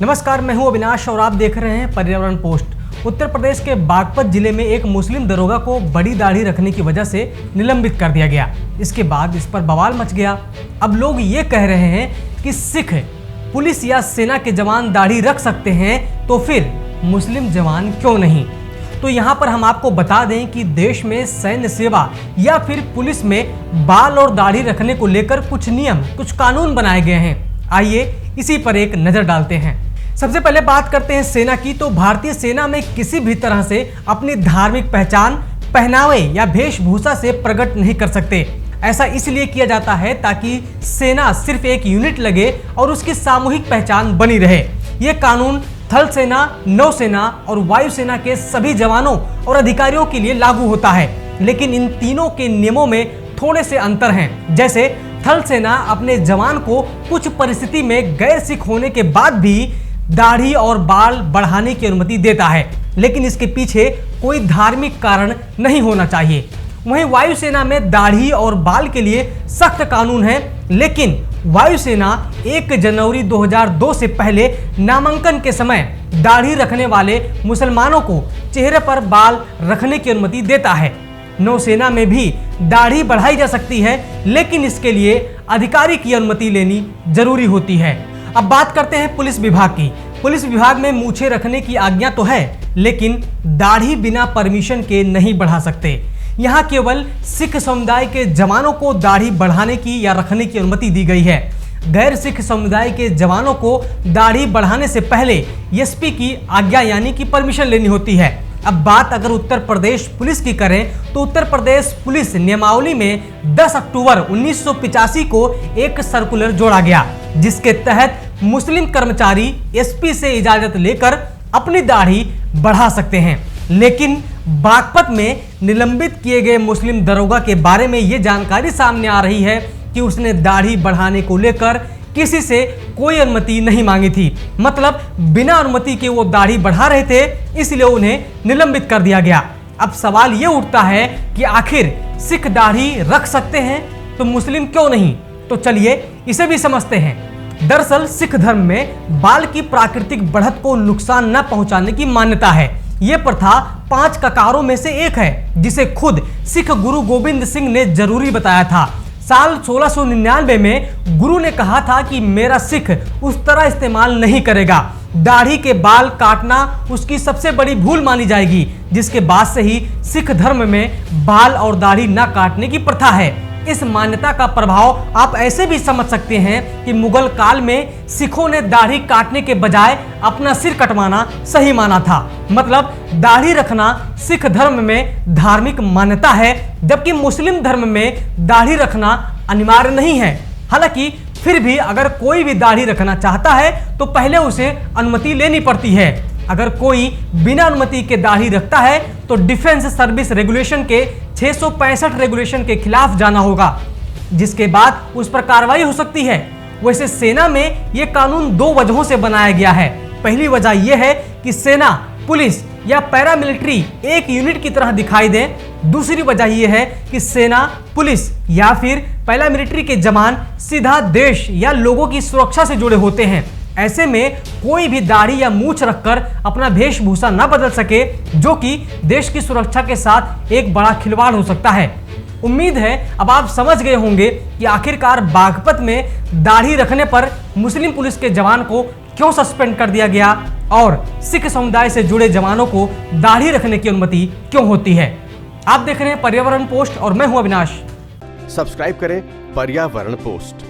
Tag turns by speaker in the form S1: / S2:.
S1: नमस्कार, मैं हूं अविनाश और आप देख रहे हैं पर्यावरण पोस्ट। उत्तर प्रदेश के बागपत जिले में एक मुस्लिम दरोगा को बड़ी दाढ़ी रखने की वजह से निलंबित कर दिया गया। इसके बाद इस पर बवाल मच गया। अब लोग ये कह रहे हैं कि सिख पुलिस या सेना के जवान दाढ़ी रख सकते हैं तो फिर मुस्लिम जवान क्यों नहीं। तो यहाँ पर हम आपको बता दें कि देश में सैन्य सेवा या फिर पुलिस में बाल और दाढ़ी रखने को लेकर कुछ नियम, कुछ कानून बनाए गए हैं। आइए इसी पर एक नजर डालते हैं। सबसे पहले बात करते हैं सेना की। तो भारतीय सेना में किसी भी तरह से अपनी धार्मिक पहचान, पहनावे या वेशभूषा से प्रकट नहीं कर सकते। ऐसा इसलिए किया जाता है ताकि सेना सिर्फ एक यूनिट लगे और उसकी सामूहिक पहचान बनी रहे। ये कानून थल सेना, नौसेना और वायुसेना के सभी जवानों और अधिकारियों के लिए लागू होता है। लेकिन इन तीनों के नियमों में थोड़े से अंतर हैं। जैसे थल सेना अपने जवान को कुछ परिस्थिति में गैर सिख होने के बाद भी दाढ़ी और बाल बढ़ाने की अनुमति देता है, लेकिन इसके पीछे कोई धार्मिक कारण नहीं होना चाहिए। वहीं वायुसेना में दाढ़ी और बाल के लिए सख्त कानून है, लेकिन वायुसेना 1 जनवरी 2002 से पहले नामांकन के समय दाढ़ी रखने वाले मुसलमानों को चेहरे पर बाल रखने की अनुमति देता है। नौसेना में भी दाढ़ी बढ़ाई जा सकती है, लेकिन इसके लिए अधिकारी की अनुमति लेनी जरूरी होती है। अब बात करते हैं पुलिस विभाग की। पुलिस विभाग में मूछें रखने की आज्ञा तो है, लेकिन दाढ़ी बिना परमिशन के नहीं बढ़ा सकते। यहाँ केवल सिख समुदाय के जवानों को दाढ़ी बढ़ाने की या रखने की अनुमति दी गई है। गैर सिख समुदाय के जवानों को दाढ़ी बढ़ाने से पहले एसपी की आज्ञा यानी कि परमिशन लेनी होती है। अब बात अगर उत्तर प्रदेश पुलिस की करें तो उत्तर प्रदेश पुलिस नियमावली में 10 अक्टूबर 1985 को एक सर्कुलर जोड़ा गया, जिसके तहत मुस्लिम कर्मचारी एसपी से इजाजत लेकर अपनी दाढ़ी बढ़ा सकते हैं। लेकिन बागपत में निलंबित किए गए मुस्लिम दरोगा के बारे में ये जानकारी सामने आ रही है कि उसने दाढ़ी बढ़ाने को लेकर किसी से कोई अनुमति नहीं मांगी थी। मतलब बिना अनुमति के वो दाढ़ी बढ़ा रहे थे, इसलिए उन्हें निलंबित कर दिया गया। अब सवाल ये उठता है कि आखिर सिख दाढ़ी रख सकते हैं तो मुस्लिम क्यों नहीं। तो चलिए इसे भी समझते हैं। दरअसल सिख धर्म में बाल की प्राकृतिक बढ़त को नुकसान न पहुंचाने की मान्यता है। ये प्रथा 5 ककारों में से एक है, जिसे खुद सिख गुरु गोविंद सिंह ने जरूरी बताया था। साल 1699 में गुरु ने कहा था कि मेरा सिख उस तरह इस्तेमाल नहीं करेगा। दाढ़ी के बाल काटना उसकी सबसे बड़ी भूल मानी जाएगी, जिसके बाद से ही सिख धर्म में बाल और दाढ़ी न काटने की प्रथा है। इस मान्यता का प्रभाव आप ऐसे भी समझ सकते हैं कि मुगल काल में सिखों ने दाढ़ी काटने के बजाय अपना सिर कटवाना सही माना था। मतलब दाढ़ी रखना सिख धर्म में धार्मिक मान्यता है, जबकि मुस्लिम धर्म में दाढ़ी रखना अनिवार्य नहीं है। हालांकि फिर भी अगर कोई भी दाढ़ी रखना चाहता है तो पहले उसे अनुमति लेनी पड़ती है। अगर कोई बिना अनुमति के दाढ़ी रखता है तो डिफेंस सर्विस रेगुलेशन के 665 रेगुलेशन के खिलाफ जाना होगा, जिसके बाद उस पर कार्रवाई हो सकती है। वैसे सेना में यह कानून 2 वजहों से बनाया गया है। पहली वजह यह है कि सेना, पुलिस या पैरामिलिट्री एक यूनिट की तरह दिखाई दे। दूसरी वजह यह है कि सेना, पुलिस या फिर पैरामिलिट्री के जवान सीधा देश या लोगों की सुरक्षा से जुड़े होते हैं। ऐसे में कोई भी दाढ़ी या मूछ रखकर अपना वेशभूषा न बदल सके, जो कि देश की सुरक्षा के साथ एक बड़ा खिलवाड़ हो सकता है। उम्मीद है अब आप समझ गए होंगे कि आखिरकार बागपत में दाढ़ी रखने पर मुस्लिम पुलिस के जवान को क्यों सस्पेंड कर दिया गया और सिख समुदाय से जुड़े जवानों को दाढ़ी रखने की अनुमति क्यों होती है। आप देख रहे हैं पर्यावरण पोस्ट और मैं हूं अविनाश।
S2: सब्सक्राइब करें पर्यावरण पोस्ट।